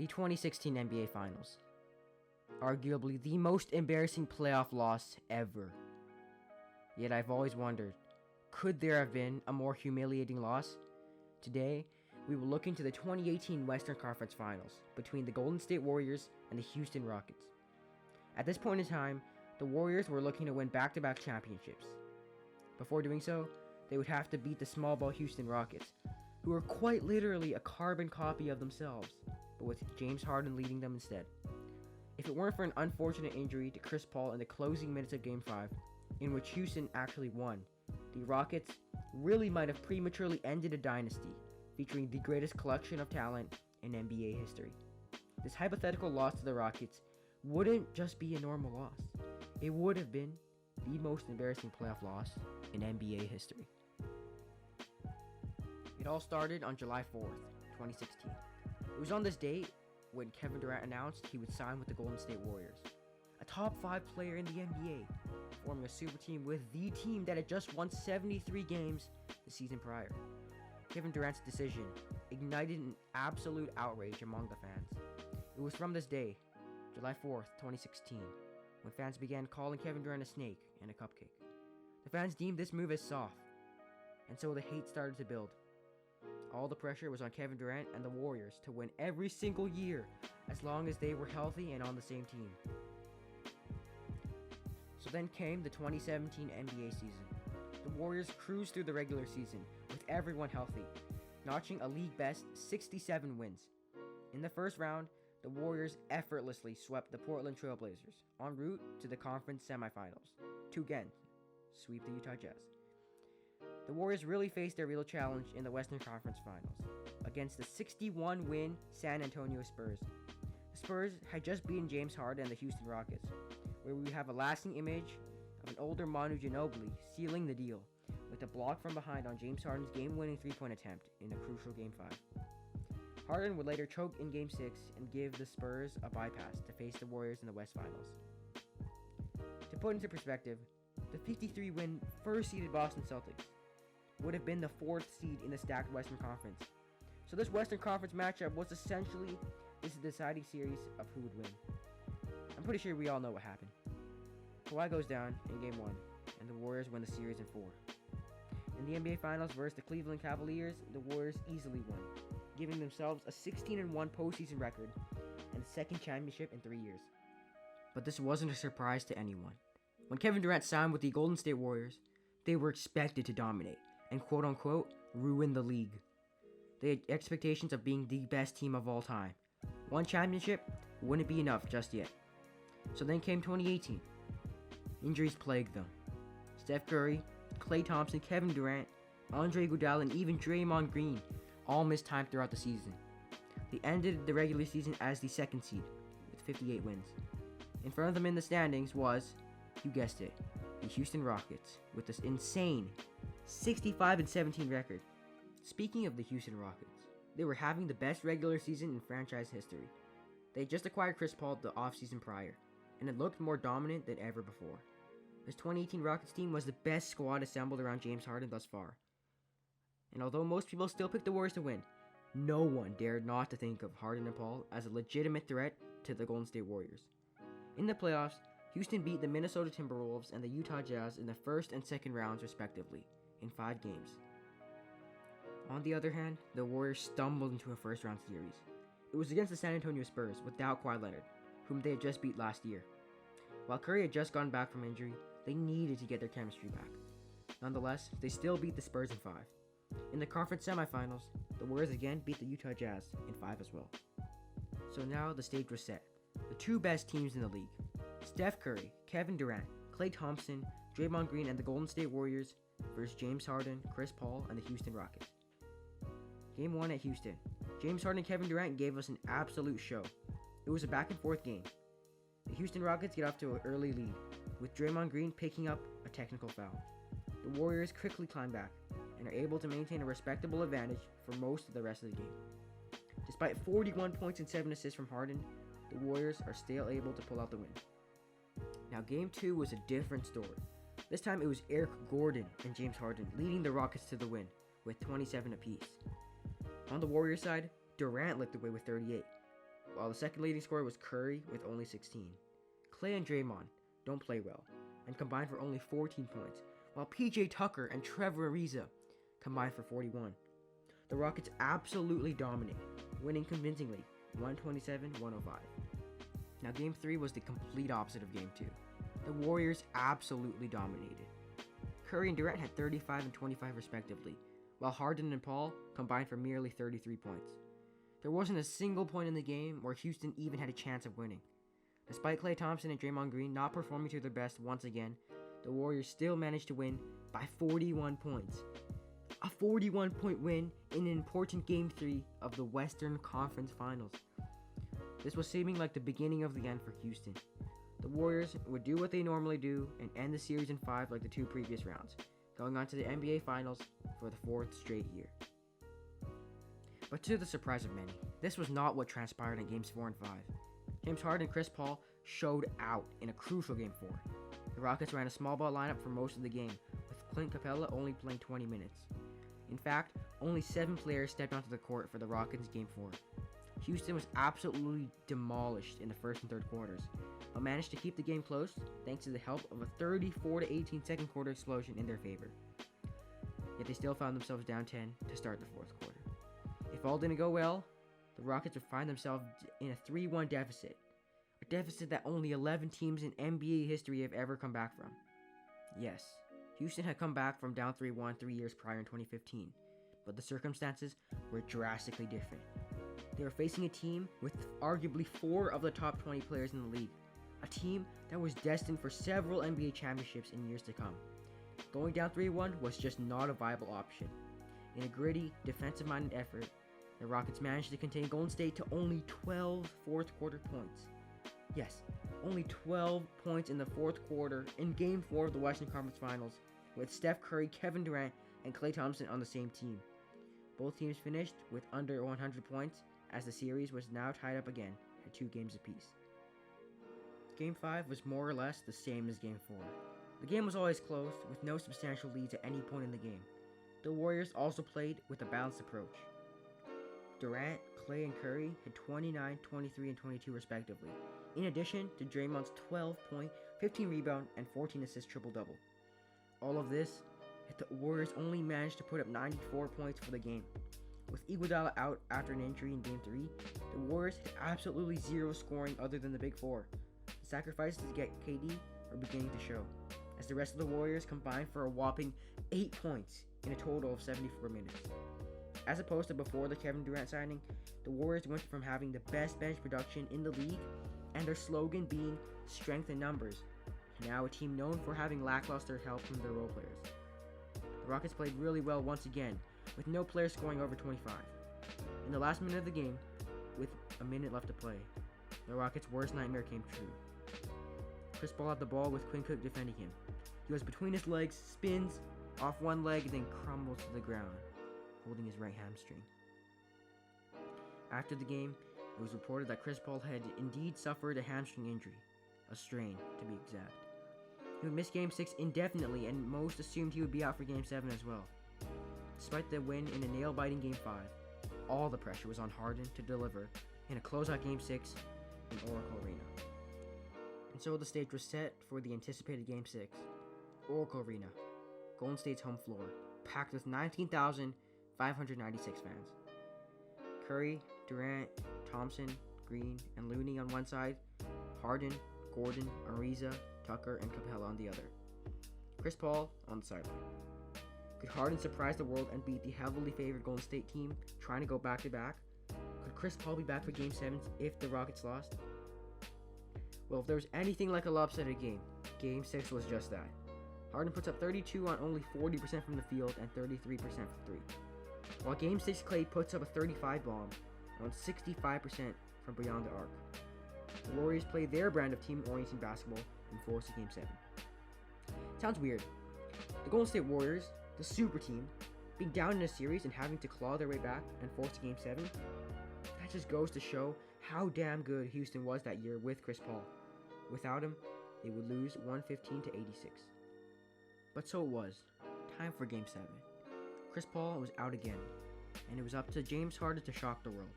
The 2016 NBA Finals. Arguably the most embarrassing playoff loss ever. Yet I've always wondered, could there have been a more humiliating loss? Today, we will look into the 2018 Western Conference Finals between the Golden State Warriors and the Houston Rockets. At this point in time, the Warriors were looking to win back-to-back championships. Before doing so, they would have to beat the small ball Houston Rockets, who were quite literally a carbon copy of themselves, but with James Harden leading them instead. If it weren't for an unfortunate injury to Chris Paul in the closing minutes of Game 5, in which Houston actually won, the Rockets really might have prematurely ended a dynasty, featuring the greatest collection of talent in NBA history. This hypothetical loss to the Rockets wouldn't just be a normal loss. It would have been the most embarrassing playoff loss in NBA history. It all started on July 4th, 2016. It was on this date when Kevin Durant announced he would sign with the Golden State Warriors, a top 5 player in the NBA, forming a super team with the team that had just won 73 games the season prior. Kevin Durant's decision ignited an absolute outrage among the fans. It was from this day, July 4th, 2016, when fans began calling Kevin Durant a snake and a cupcake. The fans deemed this move as soft, and so the hate started to build. All the pressure was on Kevin Durant and the Warriors to win every single year as long as they were healthy and on the same team. So then came the 2017 NBA season. The Warriors cruised through the regular season with everyone healthy, notching a league best 67 wins. In the first round, the Warriors effortlessly swept the Portland Trail Blazers en route to the conference semifinals to again sweep the Utah Jazz. The Warriors really faced their real challenge in the Western Conference Finals against the 61-win San Antonio Spurs. The Spurs had just beaten James Harden and the Houston Rockets, where we have a lasting image of an older Manu Ginobili sealing the deal with a block from behind on James Harden's game-winning three-point attempt in a crucial Game 5. Harden would later choke in Game 6 and give the Spurs a bypass to face the Warriors in the West Finals. To put into perspective, the 53-win first-seeded Boston Celtics would have been the 4th seed in the stacked Western Conference. So this Western Conference matchup was essentially this deciding series of who would win. I'm pretty sure we all know what happened. Kawhi goes down in Game 1, and the Warriors win the series in 4. In the NBA Finals versus the Cleveland Cavaliers, the Warriors easily won, giving themselves a 16-1 postseason record and the second championship in 3 years. But this wasn't a surprise to anyone. When Kevin Durant signed with the Golden State Warriors, they were expected to dominate and quote-unquote ruin the league. They had expectations of being the best team of all time. One championship wouldn't be enough just yet. So then came 2018. Injuries plagued them. Steph Curry, Klay Thompson, Kevin Durant, Andre Iguodala, and even Draymond Green all missed time throughout the season. They ended the regular season as the 2nd seed with 58 wins. In front of them in the standings was, you guessed it, the Houston Rockets with this insane 65-17 record. Speaking of the Houston Rockets, they were having the best regular season in franchise history. They had just acquired Chris Paul the offseason prior, and it looked more dominant than ever before. This 2018 Rockets team was the best squad assembled around James Harden thus far. And although most people still picked the Warriors to win, no one dared not to think of Harden and Paul as a legitimate threat to the Golden State Warriors. In the playoffs, Houston beat the Minnesota Timberwolves and the Utah Jazz in the first and second rounds respectively, in 5 games. On the other hand, the Warriors stumbled into a first-round series. It was against the San Antonio Spurs without Kawhi Leonard, whom they had just beat last year. While Curry had just gotten back from injury, they needed to get their chemistry back. Nonetheless, they still beat the Spurs in 5. In the conference semifinals, the Warriors again beat the Utah Jazz in 5 as well. So now the stage was set. The 2 best teams in the league, Steph Curry, Kevin Durant, Klay Thompson, Draymond Green, and the Golden State Warriors versus James Harden, Chris Paul, and the Houston Rockets. Game 1 at Houston. James Harden and Kevin Durant gave us an absolute show. It was a back-and-forth game. The Houston Rockets get off to an early lead, with Draymond Green picking up a technical foul. The Warriors quickly climb back, and are able to maintain a respectable advantage for most of the rest of the game. Despite 41 points and 7 assists from Harden, the Warriors are still able to pull out the win. Now Game 2 was a different story. This time it was Eric Gordon and James Harden leading the Rockets to the win with 27 apiece. On the Warriors side, Durant led the way with 38. while the second leading scorer was Curry with only 16. Klay and Draymond don't play well and combined for only 14 points, while PJ Tucker and Trevor Ariza combined for 41. The Rockets absolutely dominate, winning convincingly 127-105. Now Game 3 was the complete opposite of Game 2. The Warriors absolutely dominated. Curry and Durant had 35 and 25 respectively, while Harden and Paul combined for merely 33 points. There wasn't a single point in the game where Houston even had a chance of winning. Despite Klay Thompson and Draymond Green not performing to their best once again, the Warriors still managed to win by 41 points. A 41-point win in an important Game 3 of the Western Conference Finals. This was seeming like the beginning of the end for Houston. The Warriors would do what they normally do and end the series in 5 like the 2 previous rounds, going on to the NBA Finals for the 4th straight year. But to the surprise of many, this was not what transpired in Games 4 and 5. James Harden and Chris Paul showed out in a crucial Game 4. The Rockets ran a small ball lineup for most of the game, with Clint Capella only playing 20 minutes. In fact, only 7 players stepped onto the court for the Rockets Game 4. Houston was absolutely demolished in the first and third quarters, but managed to keep the game close thanks to the help of a 34-18 second quarter explosion in their favor. Yet they still found themselves down 10 to start the fourth quarter. If all didn't go well, the Rockets would find themselves in a 3-1 deficit, a deficit that only 11 teams in NBA history have ever come back from. Yes, Houston had come back from down 3-1 3 years prior in 2015, but the circumstances were drastically different. They were facing a team with arguably 4 of the top 20 players in the league, a team that was destined for several NBA championships in years to come. Going down 3-1 was just not a viable option. In a gritty, defensive-minded effort, the Rockets managed to contain Golden State to only 12 fourth quarter points. Yes, only 12 points in the fourth quarter in Game 4 of the Western Conference Finals, with Steph Curry, Kevin Durant, and Klay Thompson on the same team. Both teams finished with under 100 points, as the series was now tied up again at 2 games apiece. Game 5 was more or less the same as Game 4. The game was always close, with no substantial leads at any point in the game. The Warriors also played with a balanced approach. Durant, Klay, and Curry had 29, 23, and 22 respectively, in addition to Draymond's 12-point, 15-rebound, and 14-assist triple-double. All of this, yet the Warriors only managed to put up 94 points for the game. With Iguodala out after an injury in Game 3, the Warriors had absolutely zero scoring other than the Big Four. The sacrifices to get KD were beginning to show, as the rest of the Warriors combined for a whopping 8 points in a total of 74 minutes. As opposed to before the Kevin Durant signing, the Warriors went from having the best bench production in the league and their slogan being strength in numbers, to now a team known for having lackluster help from their role players. The Rockets played really well once again, with no player scoring over 25. In the last minute of the game, with a minute left to play, the Rockets' worst nightmare came true. Chris Paul had the ball with Quinn Cook defending him. He was between his legs, spins off one leg, and then crumbles to the ground, holding his right hamstring. After the game, it was reported that Chris Paul had indeed suffered a hamstring injury, a strain to be exact. He would miss Game 6 indefinitely, and most assumed he would be out for Game 7 as well. Despite the win in a nail-biting Game 5, all the pressure was on Harden to deliver in a closeout Game 6 in Oracle Arena. And so the stage was set for the anticipated Game 6. Oracle Arena, Golden State's home floor, packed with 19,596 fans. Curry, Durant, Thompson, Green, and Looney on one side, Harden, Gordon, Ariza, Tucker, and Capella on the other. Chris Paul on the sideline. Could Harden surprise the world and beat the heavily favored Golden State team trying to go back-to-back? Could Chris Paul be back for Game 7 if the Rockets lost? Well, if there was anything like a lopsided game, Game 6 was just that. Harden puts up 32 on only 40% from the field and 33% from 3. While Game 6 Klay puts up a 35 bomb on 65% from beyond the arc. The Warriors play their brand of team-oriented basketball and force a Game 7. Sounds weird. The Golden State Warriors, the super team, being down in a series and having to claw their way back and force a Game 7, that just goes to show how damn good Houston was that year with Chris Paul. Without him, they would lose 115 to 86. But so it was. Time for Game 7. Chris Paul was out again, and it was up to James Harden to shock the world.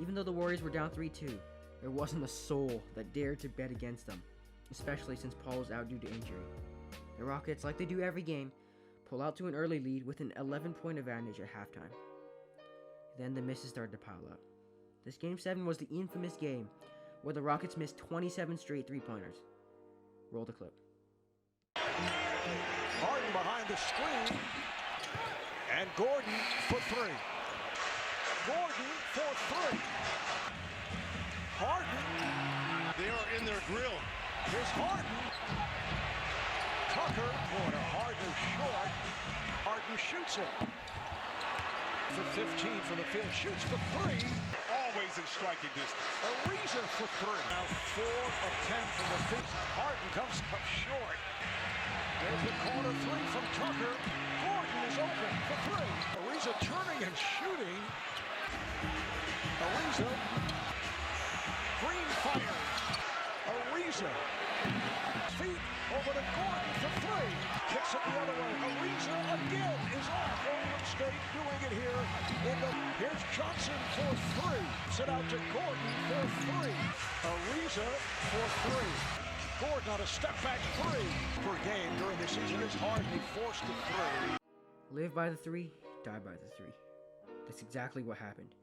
Even though the Warriors were down 3-2, there wasn't a soul that dared to bet against them, especially since Paul was out due to injury. The Rockets, like they do every game, pull out to an early lead with an 11-point advantage at halftime. Then the misses started to pile up. This Game 7 was the infamous game where the Rockets missed 27 straight three-pointers. Roll the clip. Harden behind the screen, and Gordon for three. Gordon for three. Harden. They are in their grill. Here's Harden. Tucker. Corner. Harden short. Harden shoots it. For 15 from the field. Shoots for three. Always in striking distance. Ariza for three. Now 4 of 10 from the field. Harden comes up short. There's the corner three from Tucker. Gordon is open for three. Ariza turning and shooting. Ariza. Green fires. Ariza. Feet over to Gordon for three. Kicks it the other way. Ariza again is off. Golden State doing it here. Here's Johnson for three. Sit out to Gordon for three. Ariza for three. Gordon on a step-back three per game during the season. It's hardly forced to three. Live by the three, die by the three. That's exactly what happened.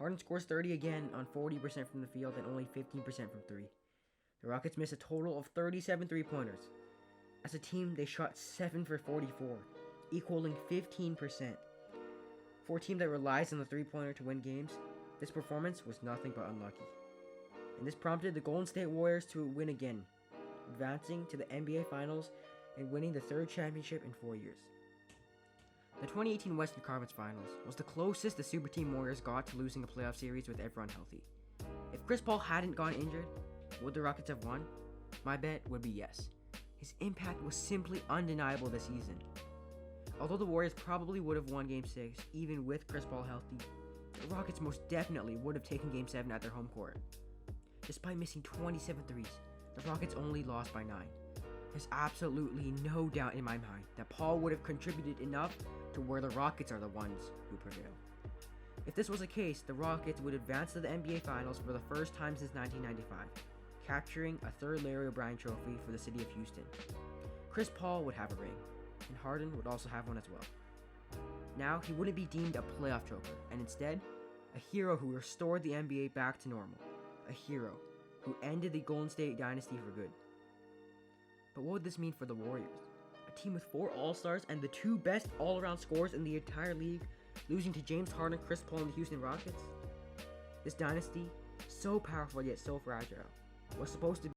Harden scores 30 again on 40% from the field and only 15% from three. The Rockets missed a total of 37 three-pointers. As a team, they shot 7 for 44, equaling 15%. For a team that relies on the three-pointer to win games, this performance was nothing but unlucky. And this prompted the Golden State Warriors to win again, advancing to the NBA Finals and winning the third championship in 4 years. The 2018 Western Conference Finals was the closest the Superteam Warriors got to losing a playoff series with everyone healthy. If Chris Paul hadn't gone injured, would the Rockets have won? My bet would be yes. His impact was simply undeniable this season. Although the Warriors probably would have won Game 6 even with Chris Paul healthy, the Rockets most definitely would have taken Game 7 at their home court. Despite missing 27 threes, the Rockets only lost by 9. There's absolutely no doubt in my mind that Paul would have contributed enough to where the Rockets are the ones who prevail. If this was the case, the Rockets would advance to the NBA Finals for the first time since 1995, capturing a third Larry O'Brien trophy for the city of Houston. Chris Paul would have a ring, and Harden would also have one as well. Now, he wouldn't be deemed a playoff choker, and instead, a hero who restored the NBA back to normal. A hero who ended the Golden State dynasty for good. But what would this mean for the Warriors? A team with 4 All-Stars and the 2 best all-around scorers in the entire league, losing to James Harden, Chris Paul, and the Houston Rockets? This dynasty, so powerful yet so fragile, was supposed to be